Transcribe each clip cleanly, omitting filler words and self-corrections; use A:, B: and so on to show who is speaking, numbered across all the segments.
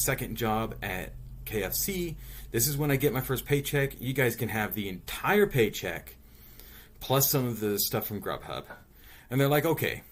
A: second job at KFC. This is when I get my first paycheck. You guys can have the entire paycheck plus some of the stuff from Grubhub. And they're like, okay.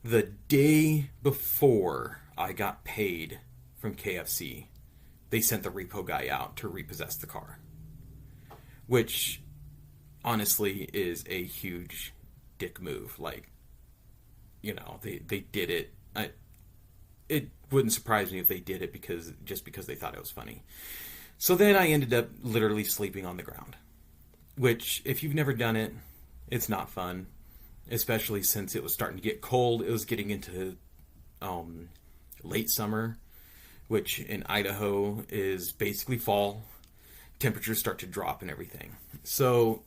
A: The day before I got paid from KFC, they sent the repo guy out to repossess the car. Which, honestly, is a huge dick move. Like, they did it. It wouldn't surprise me if they did it because they thought it was funny. So then I ended up literally sleeping on the ground. Which, if you've never done it, it's not fun. Especially since it was starting to get cold. It was getting into late summer, which in Idaho is basically fall. Temperatures start to drop and everything. So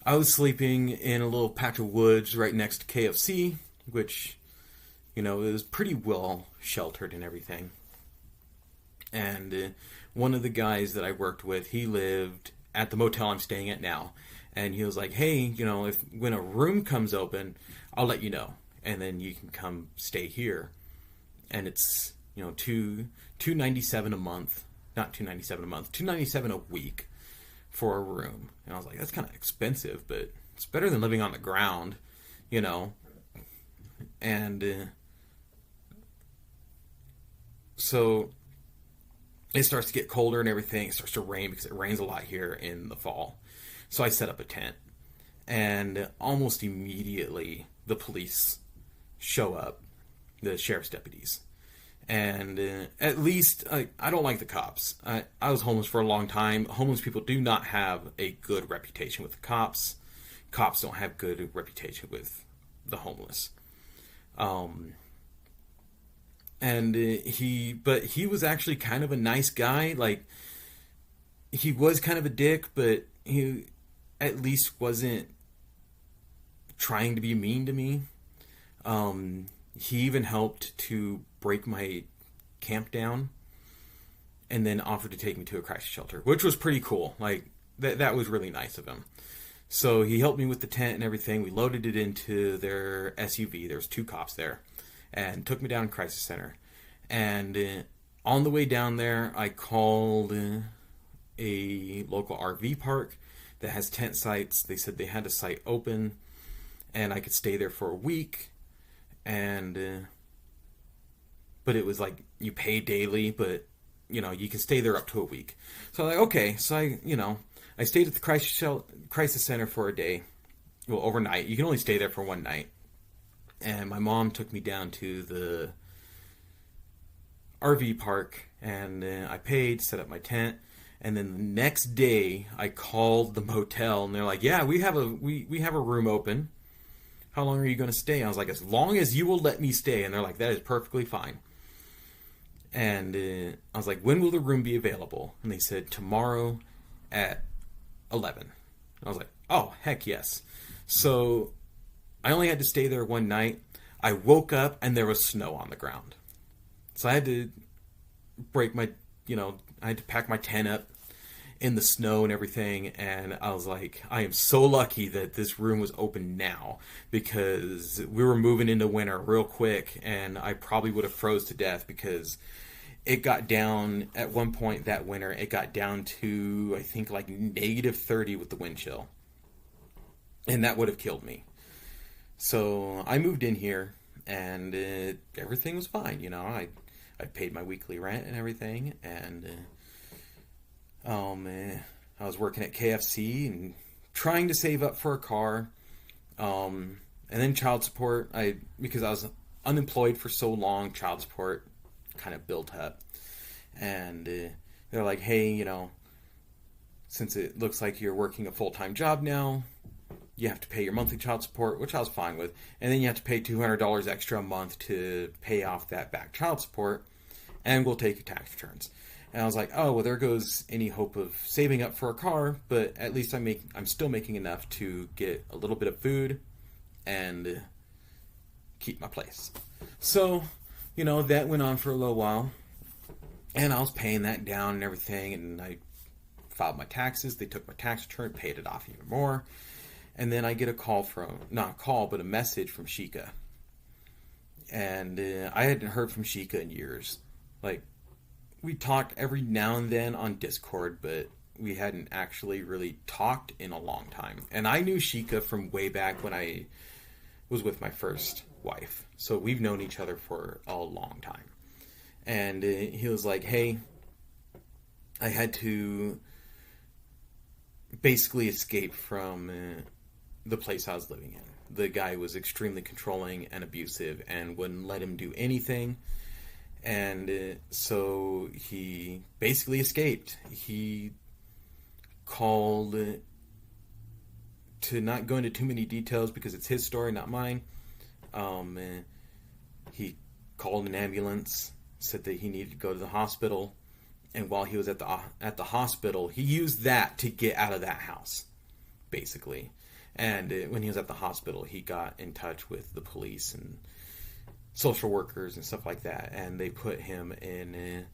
A: I was sleeping in a little patch of woods right next to KFC, which, it was pretty well sheltered and everything. And one of the guys that I worked with, he lived at the motel I'm staying at now. And he was like, hey, if when a room comes open, I'll let you know. And then you can come stay here. And it's, $297 a month. Not $297 a month. $297 a week for a room. And I was like, that's kind of expensive, but it's better than living on the ground, And so it starts to get colder and everything. It starts to rain because it rains a lot here in the fall. So I set up a tent, and almost immediately the police show up, the sheriff's deputies. And at least, I don't like the cops. I was homeless for a long time. Homeless people do not have a good reputation with the cops. Cops don't have good reputation with the homeless. But he was actually kind of a nice guy. Like, he was kind of a dick, but he at least wasn't trying to be mean to me. He even helped to break my camp down and then offered to take me to a crisis shelter, which was pretty cool. Like, that was really nice of him. So he helped me with the tent and everything. We loaded it into their SUV. There was 2 cops there, and took me down to crisis center. And on the way down there, I called a local RV park that has tent sites. They said they had a site open and I could stay there for a week. And but it was like, you pay daily, but you can stay there up to a week. So I'm like, okay. So I stayed at the crisis center for a day. Well, overnight. You can only stay there for one night. And my mom took me down to the RV park, and I paid, set up my tent. And then the next day, I called the motel, and they're like, "Yeah, we have a room open. How long are you going to stay?" I was like, "As long as you will let me stay." And they're like, "That is perfectly fine." And I was like, "When will the room be available?" And they said, "Tomorrow at 11." And I was like, "Oh, heck yes." So I only had to stay there one night. I woke up and there was snow on the ground. So I had to I had to pack my tent up in the snow and everything. And I was like, I am so lucky that this room was open now, because we were moving into winter real quick and I probably would have froze to death, because it got down at one point that winter. It got down to, I think, like -30 with the wind chill. And that would have killed me. So I moved in here, and everything was fine. I paid my weekly rent and everything, and I was working at KFC and trying to save up for a car, and then child support. Because I was unemployed for so long, child support kind of built up, and they're like, "Hey, since it looks like you're working a full-time job now, you have to pay your monthly child support," which I was fine with. And then you have to pay $200 extra a month to pay off that back child support, and we'll take your tax returns. And I was like, oh, well, there goes any hope of saving up for a car, but at least I'm still making enough to get a little bit of food and keep my place. So, that went on for a little while, and I was paying that down and everything, and I filed my taxes. They took my tax return, paid it off even more. And then I get a call not a call, but a message from Sheikah. And I hadn't heard from Sheikah in years. Like, we talked every now and then on Discord, but we hadn't actually really talked in a long time. And I knew Sheikah from way back when I was with my first wife. So we've known each other for a long time. And he was like, hey, I had to basically escape from the place I was living in. The guy was extremely controlling and abusive and wouldn't let him do anything. And so he basically escaped. He called, to not go into too many details because it's his story, not mine. He called an ambulance, said that he needed to go to the hospital. And while he was at the hospital, he used that to get out of that house, basically. And when he was at the hospital, he got in touch with the police and social workers and stuff like that, and they put him in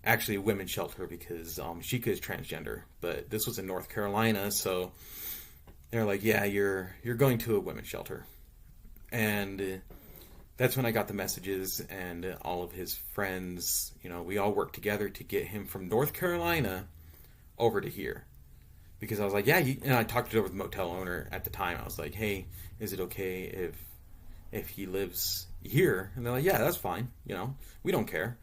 A: actually a women's shelter because Sheikah is transgender. But this was in North Carolina, so they're like, yeah, you're going to a women's shelter. And that's when I got the messages, and all of his friends, we all worked together to get him from North Carolina over to here. Because I was like, yeah, and I talked it over with the motel owner at the time. I was like, hey, is it okay if he lives here? And they're like, yeah, that's fine. We don't care.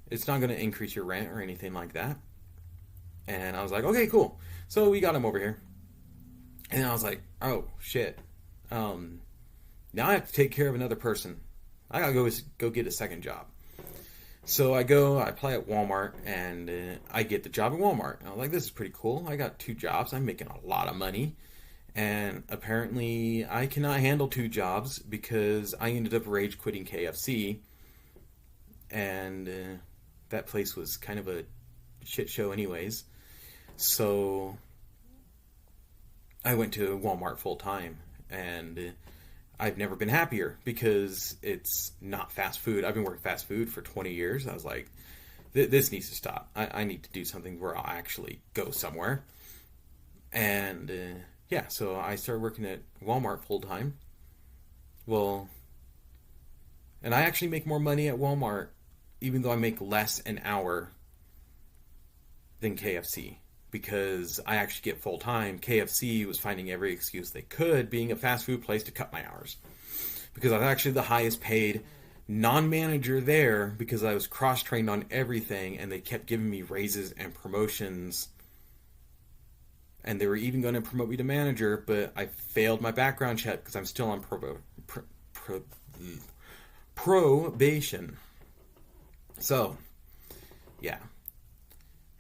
A: It's not going to increase your rent or anything like that. And I was like, okay, cool. So we got him over here. And I was like, oh, shit. Now I have to take care of another person. I gotta go get a second job. So I apply at Walmart, and I get the job at Walmart. And I was like, this is pretty cool. I got 2 jobs. I'm making a lot of money. And apparently I cannot handle 2 jobs because I ended up rage quitting KFC. And that place was kind of a shit show anyways. So I went to Walmart full time, and I've never been happier because it's not fast food. I've been working fast food for 20 years. I was like, this needs to stop. I need to do something where I'll actually go somewhere. And yeah, so I started working at Walmart full time. Well, and I actually make more money at Walmart, even though I make less an hour than KFC. Because I actually get full time. KFC was finding every excuse they could, being a fast food place, to cut my hours. Because I was actually the highest paid non-manager there, because I was cross-trained on everything, and they kept giving me raises and promotions. And they were even going to promote me to manager, but I failed my background check because I'm still on probation. So, yeah.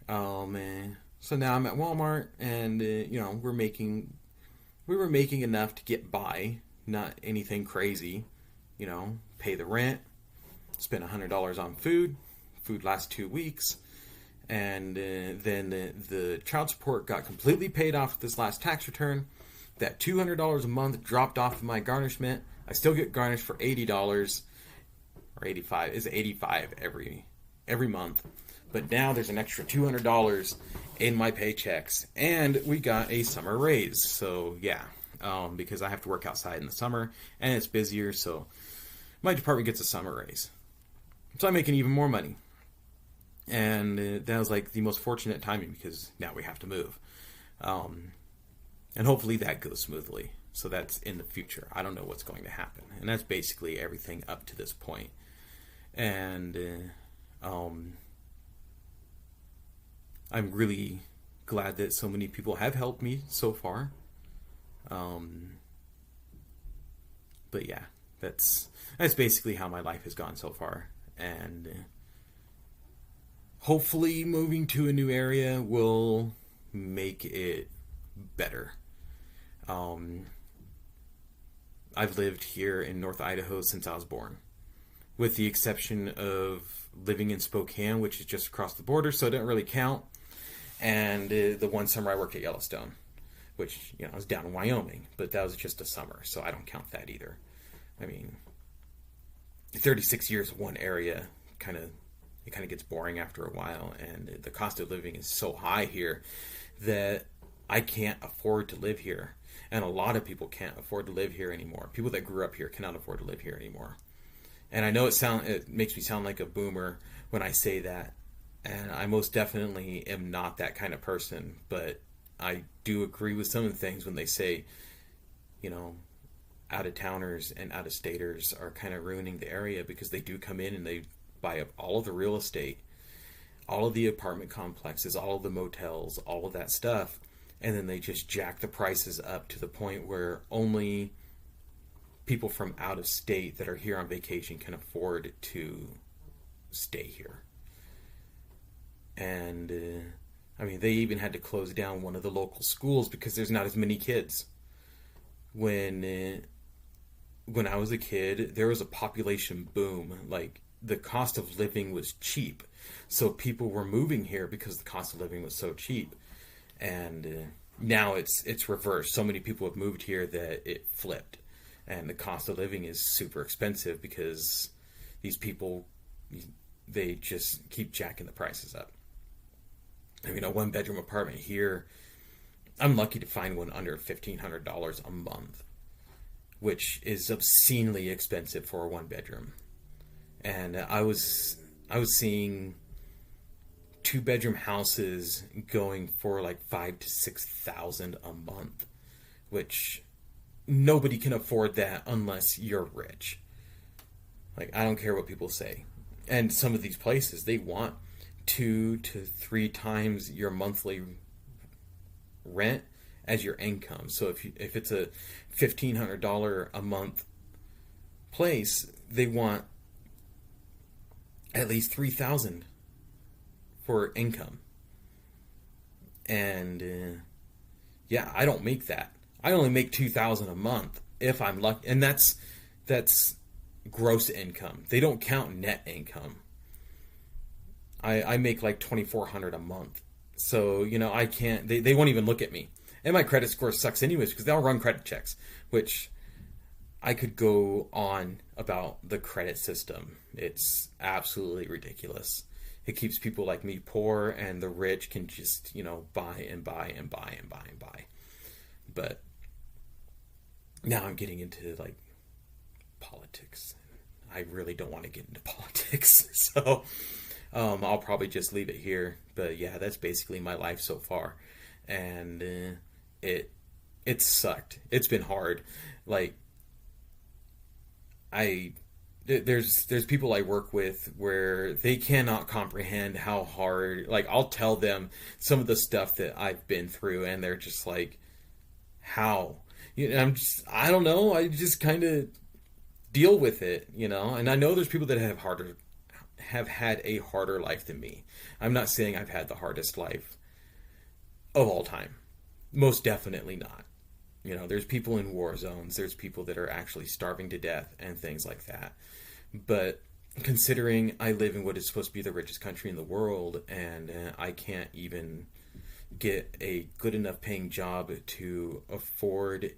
A: Oh, man. So now I'm at Walmart, and we were making enough to get by, not anything crazy, pay the rent, spend $100 on food. Food lasts 2 weeks, and then the child support got completely paid off with this last tax return. That $200 a month dropped off of my garnishment. I still get garnished for $80 or $85. It's $85 every month. But now there's an extra $200 in my paychecks, and we got a summer raise. So yeah, because I have to work outside in the summer, and it's busier, so my department gets a summer raise. So I'm making even more money. And that was like the most fortunate timing, because now we have to move. And hopefully that goes smoothly. So that's in the future. I don't know what's going to happen. And that's basically everything up to this point. And I'm really glad that so many people have helped me so far. But yeah, that's basically how my life has gone so far. And hopefully moving to a new area will make it better. I've lived here in North Idaho since I was born, with the exception of living in Spokane, which is just across the border, so it didn't really count. And the one summer I worked at Yellowstone, which, I was down in Wyoming, but that was just a summer, so I don't count that either. I mean, 36 years of one area, it kind of gets boring after a while, and the cost of living is so high here that I can't afford to live here. And a lot of people can't afford to live here anymore. People that grew up here cannot afford to live here anymore. And I know it makes me sound like a boomer when I say that, and I most definitely am not that kind of person, but I do agree with some of the things when they say, you know, out of towners and out of staters are kind of ruining the area because they do come in and they buy up all of the real estate, all of the apartment complexes, all of the motels, all of that stuff, and then they just jack the prices up to the point where only people from out of state that are here on vacation can afford to stay here. And I mean, they even had to close down one of the local schools because there's not as many kids. When I was a kid, there was a population boom. Like the cost of living was cheap, so people were moving here because the cost of living was so cheap. And now it's reversed. So many people have moved here that it flipped, and the cost of living is super expensive because these people, they just keep jacking the prices up. I mean, a one bedroom apartment here, I'm lucky to find one under $1,500 a month, which is obscenely expensive for a one bedroom. And I was seeing two bedroom houses going for like 5 to 6 thousand a month, which nobody can afford that unless you're rich. Like, I don't care what people say. And some of these places, they want 2 to 3 times your monthly rent as your income. So if it's a $1,500 a month place, they want at least 3,000 for income. And yeah, I don't make that. I only make 2,000 a month if I'm lucky, and that's gross income. They don't count net income. I make like 2,400 a month. So, I can't, they won't even look at me. And my credit score sucks anyways because they'll run credit checks, which I could go on about the credit system. It's absolutely ridiculous. It keeps people like me poor, and the rich can just, buy and buy and buy and buy and buy. But now I'm getting into like politics. I really don't want to get into politics. So I'll probably just leave it here. But yeah, that's basically my life so far. And it sucked. It's been hard. Like, there's people I work with where they cannot comprehend how hard, like, I'll tell them some of the stuff that I've been through and they're just like, how? I don't know. I just kind of deal with it, and I know there's people that have had a harder life than me. I'm not saying I've had the hardest life of all time. Most definitely not. There's people in war zones. There's people that are actually starving to death and things like that. But considering I live in what is supposed to be the richest country in the world, and I can't even get a good enough paying job to afford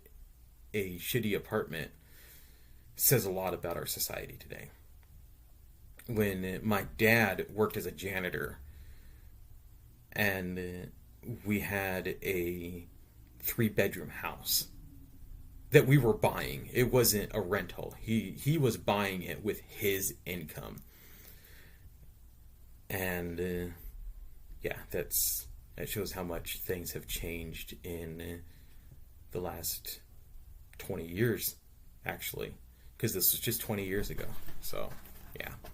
A: a shitty apartment, says a lot about our society today. When my dad worked as a janitor, and we had a 3 bedroom house that we were buying. It wasn't a rental. He was buying it with his income. And yeah, that shows how much things have changed in the last 20 years, actually, because this was just 20 years ago. So yeah.